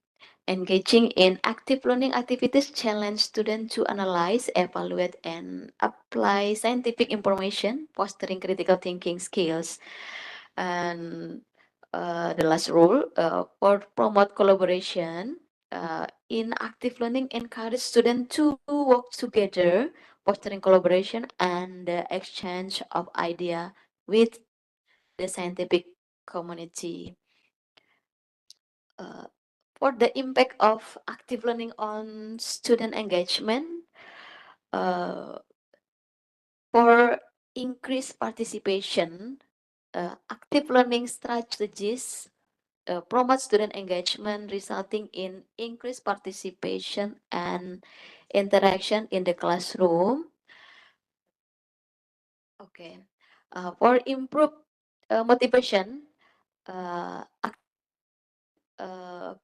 engaging in active learning activities challenge students to analyze, evaluate, and apply scientific information, fostering critical thinking skills. And the last rule, for promote collaboration, in active learning, encourage students to work together, fostering collaboration and the exchange of idea with the scientific community. Uh, for the impact of active learning on student engagement, uh, for increased participation, active learning strategies promote student engagement, resulting in increased participation and interaction in the classroom. Okay. For improved motivation, uh, uh,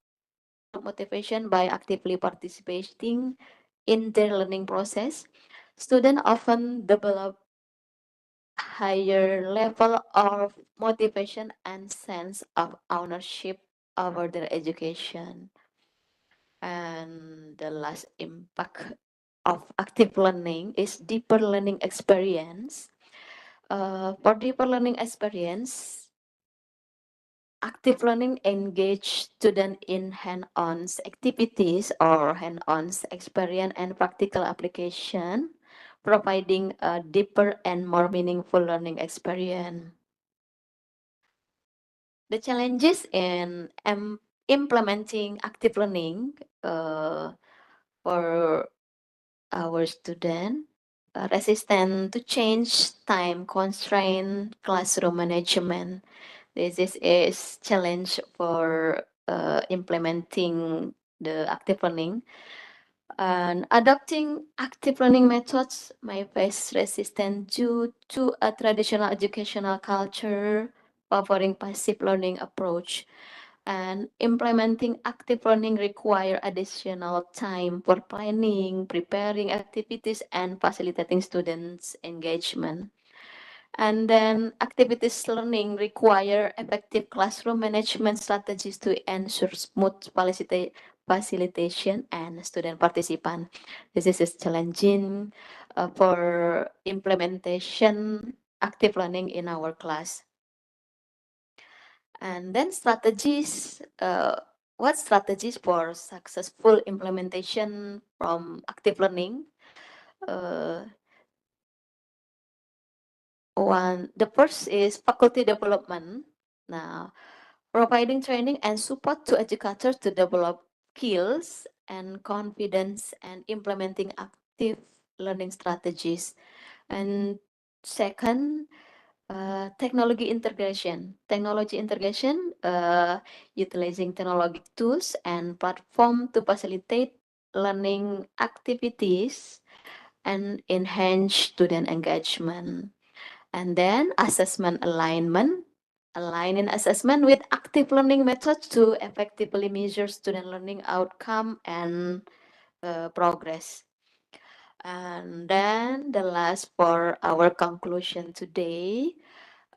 motivation by actively participating in their learning process, students often develop higher level of motivation and sense of ownership over their education. And the last impact of active learning is deeper learning experience. For deeper learning experience, active learning engage student in hand-on activities or hand-on experience and practical application, providing a deeper and more meaningful learning experience. The challenges in implementing active learning for our student, resistant to change, time constraint, classroom management. This is challenge for implementing the active learning. And adopting active learning methods may face resistance due to a traditional educational culture favoring passive learning approach. And implementing active learning require additional time for planning, preparing activities, and facilitating students' engagement. And then activities learning require effective classroom management strategies to ensure smooth facilitation and student participation. This is challenging for implementation active learning in our class. And then strategies, what strategies for successful implementation from active learning? Uh, the first is faculty development. Now, providing training and support to educators to develop skills and confidence and implementing active learning strategies. And second, technology integration. Technology integration, utilizing technology tools and platform to facilitate learning activities and enhance student engagement. And then assessment alignment, aligning assessment with active learning methods to effectively measure student learning outcome and progress. And then the last for our conclusion today,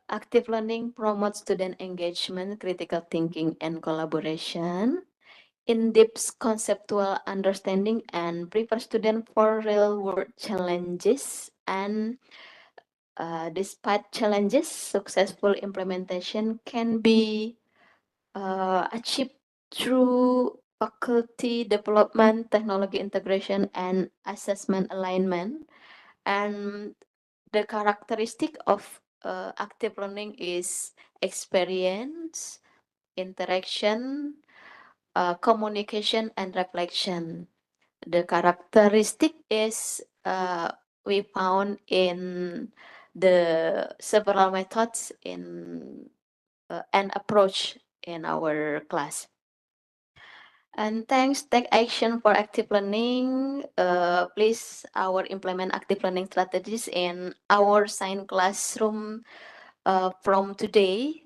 active learning promotes student engagement, critical thinking, and collaboration, in-depth conceptual understanding, and prepare students for real-world challenges. And despite challenges, successful implementation can be achieved through faculty development, technology integration, and assessment alignment. And the characteristic of active learning is experience, interaction, communication, and reflection. The characteristic is we found in the several methods in and approach in our class. And thanks, take action for active learning. Please our implement active learning strategies in our science classroom from today.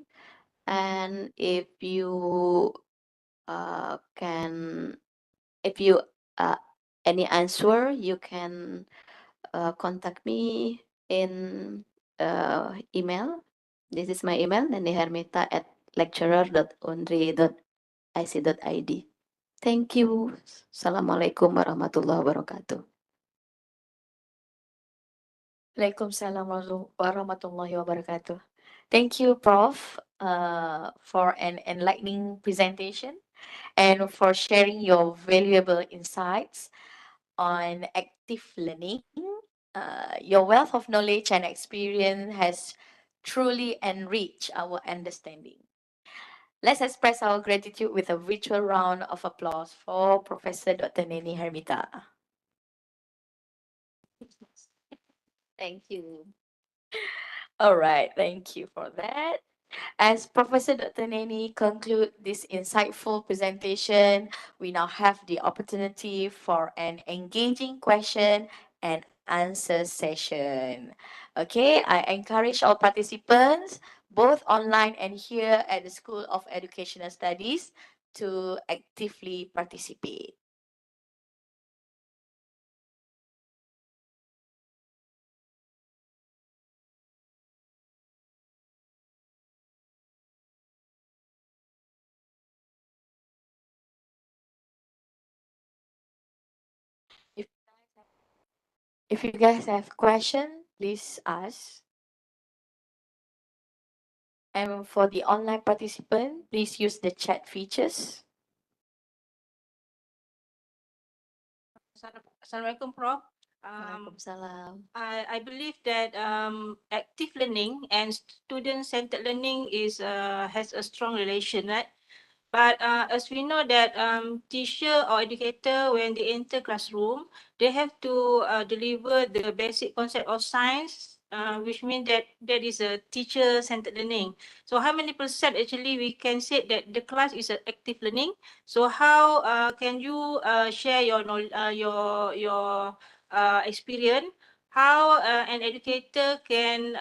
And if you can, if you any answer, you can contact me in email. This is my email, Neni Hermita at lecturer.unri.ic.id. Thank you. Assalamualaikum warahmatullahi wabarakatuh. Waalaikumsalam warahmatullahi wabarakatuh. Thank you, Prof, for an enlightening presentation and for sharing your valuable insights on active learning. Your wealth of knowledge and experience has truly enriched our understanding. Let's express our gratitude with a virtual round of applause for Professor Dr. Neni Hermita. Thank you. All right, thank you for that. As Professor Dr. Neni conclude this insightful presentation, we now have the opportunity for an engaging question and answer session. Okay, I encourage all participants, both online and here at the School of Educational Studies, to actively participate. If if you guys have question, please ask. And for the online participant, please use the chat features. Assalamualaikum, Prof. Waalaikumsalam. I believe that active learning and student-centered learning is has a strong relation, right? But as we know that teacher or educator, when they enter classroom, they have to deliver the basic concept of science, which means that that is a teacher-centered learning. So how many percent actually we can say that the class is an active learning? So how can you share your experience? How an educator can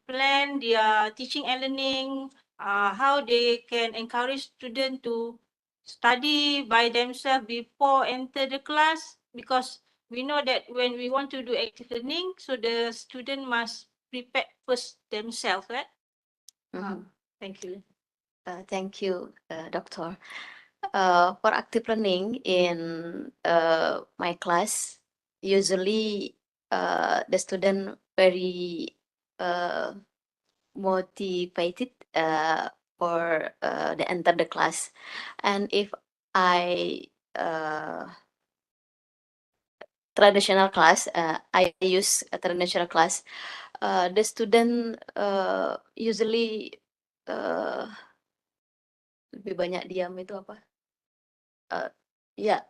plan their teaching and learning, how they can encourage students to study by themselves before enter the class, because we know that when we want to do active learning, so the student must prepare first themselves, right? Mhm. Thank you. Thank you, Doctor. For active learning in my class, usually the student very uh, motivated for they enter the class, and if I traditional class, I use a traditional class. The student usually uh, lebih banyak diam itu apa? Yeah,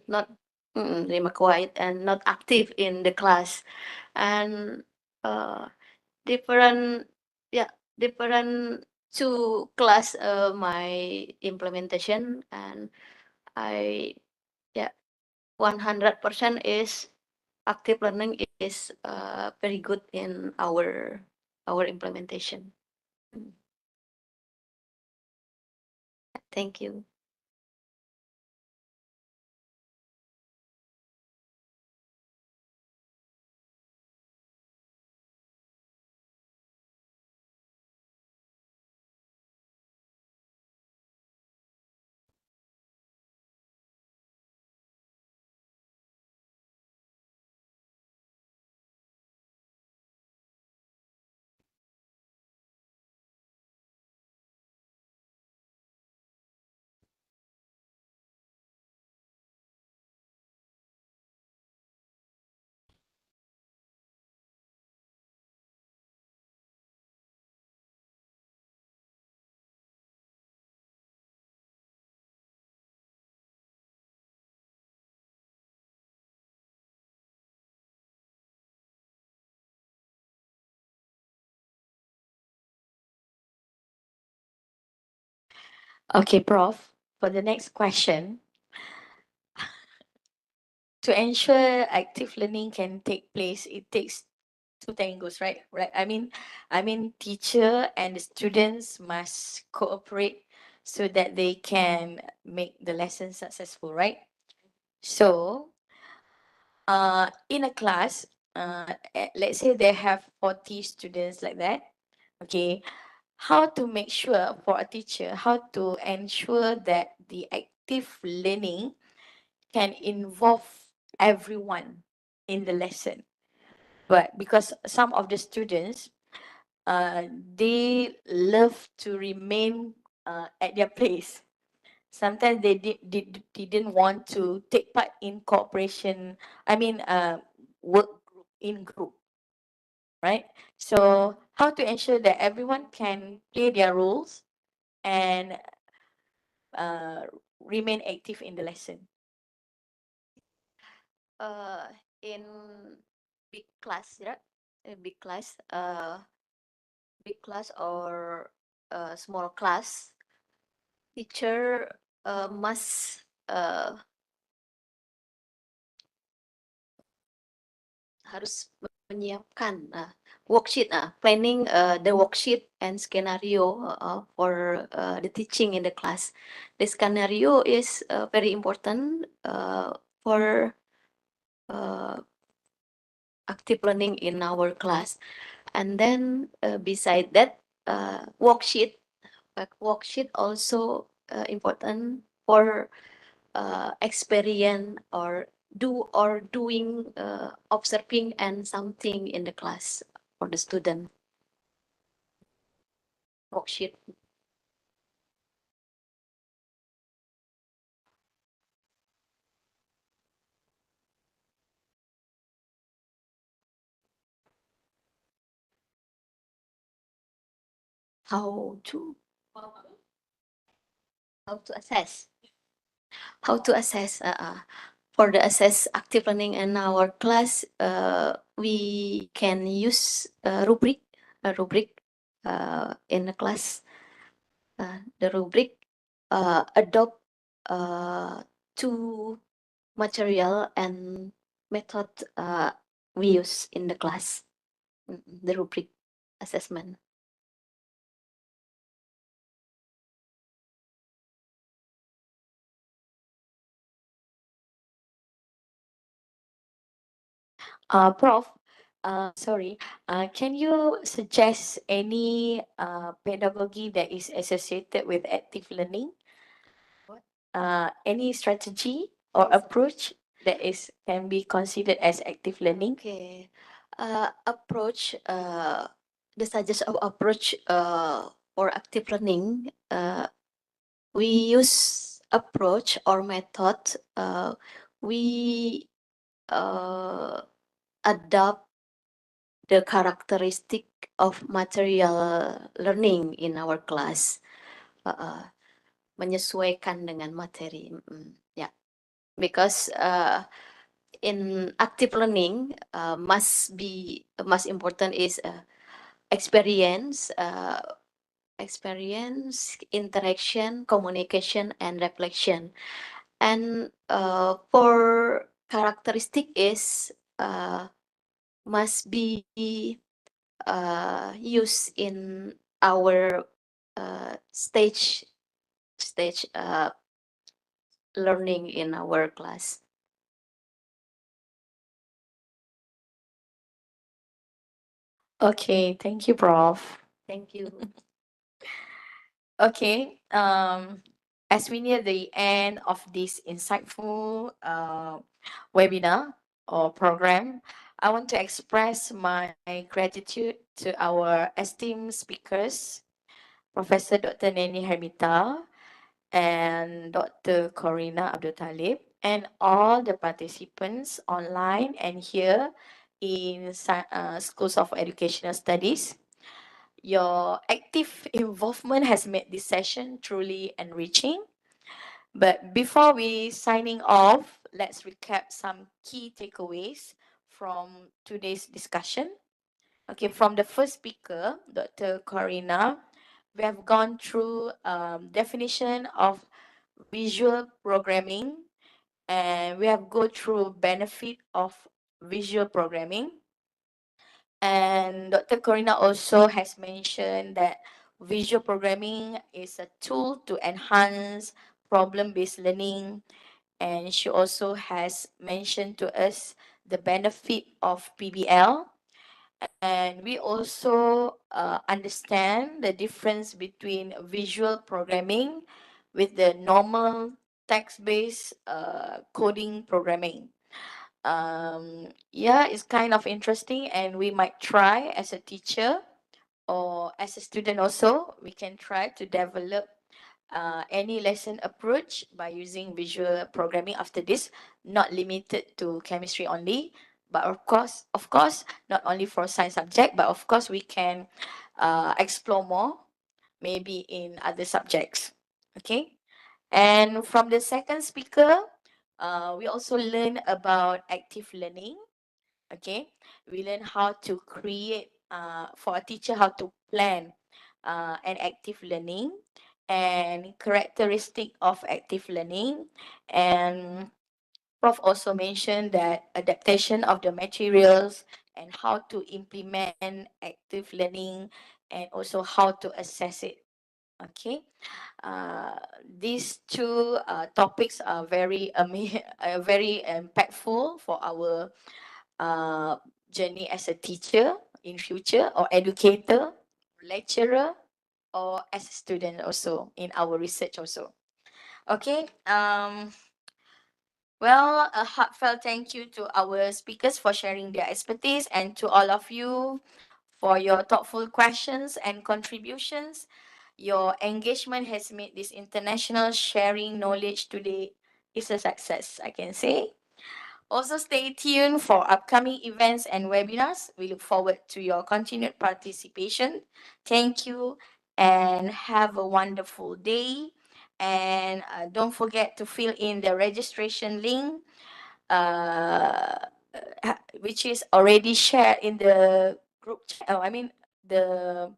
not remain quiet and not active in the class, and uh, different, yeah, different to class my implementation, and I, yeah, 100% is active learning is very good in our implementation. Thank you. Okay, Prof, for the next question, to ensure active learning can take place, it takes two tangos, right? Right. I mean, teacher and the students must cooperate so that they can make the lesson successful, right? So, in a class, let's say they have 40 students like that. Okay. how to make sure for a teacher, how to ensure that the active learning can involve everyone in the lesson. But because some of the students, they love to remain at their place. Sometimes they didn't want to take part in cooperation. I mean, work group in group, right? So how to ensure that everyone can play their roles and uh, remain active in the lesson? Uh, in big class, yeah, big class or small class, teacher must harus menyiapkan worksheet, planning the worksheet and scenario for the teaching in the class. The scenario is very important for active learning in our class. And then beside that, worksheet also important for experience or doing observing and something in the class for the student. Worksheet. How to assess. How to assess. For the assess active learning in our class, we can use a rubric in the class. The rubric adopt two material and method we use in the class. The rubric assessment. Prof, sorry, can you suggest any pedagogy that is associated with active learning? What? Any strategy or approach that is can be considered as active learning? Okay. Approach, the suggest of approach for active learning, we use approach or method, we adopt the characteristic of material learning in our class. Menyesuaikan dengan materi. Yeah. Because in active learning, most important is experience, interaction, communication, and reflection. And for characteristic is must be used in our stage learning in our class. Okay, thank you, Prof. Thank you. Okay, as we near the end of this insightful webinar or program, I want to express my gratitude to our esteemed speakers, Professor Dr. Neni Hermita and Dr. Corrienna Abdul Talib, and all the participants online and here in Schools of Educational Studies. Your active involvement has made this session truly enriching. But before we signing off, let's recap some key takeaways from today's discussion. Okay, from the first speaker, Dr. Corrienna, we have gone through definition of visual programming, and we have go through benefit of visual programming. And Dr. Corina also has mentioned that visual programming is a tool to enhance problem-based learning. And she also has mentioned to us the benefit of PBL. And we also understand the difference between visual programming with the normal text-based coding programming. Yeah, it's kind of interesting, and we might try as a teacher or as a student also, we can try to develop any lesson approach by using visual programming after this, not limited to chemistry only, but of course, not only for science subject, but of course we can explore more, maybe in other subjects. Okay. And from the second speaker, we also learn about active learning. Okay, we learn how to create for a teacher how to plan an active learning and characteristic of active learning. And Prof also mentioned that adaptation of the materials and how to implement active learning and also how to assess it. Okay, these two topics are very impactful for our uh, journey as a teacher in future, or educator, lecturer, or as a student also in our research also. Okay. Well, a heartfelt thank you to our speakers for sharing their expertise, and to all of you for your thoughtful questions and contributions. Your engagement has made this international sharing knowledge today is a success, I can say. Also, stay tuned for upcoming events and webinars. We look forward to your continued participation. Thank you and have a wonderful day. And don't forget to fill in the registration link, which is already shared in the group chat. Oh, I mean, the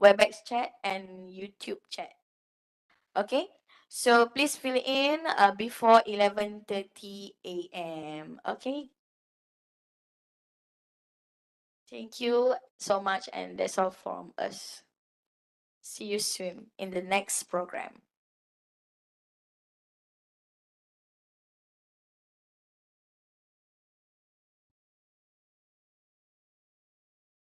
WebEx chat and YouTube chat. Okay. So please fill in before 11:30 a.m. Okay. Thank you so much, and that's all from us. See you soon in the next program.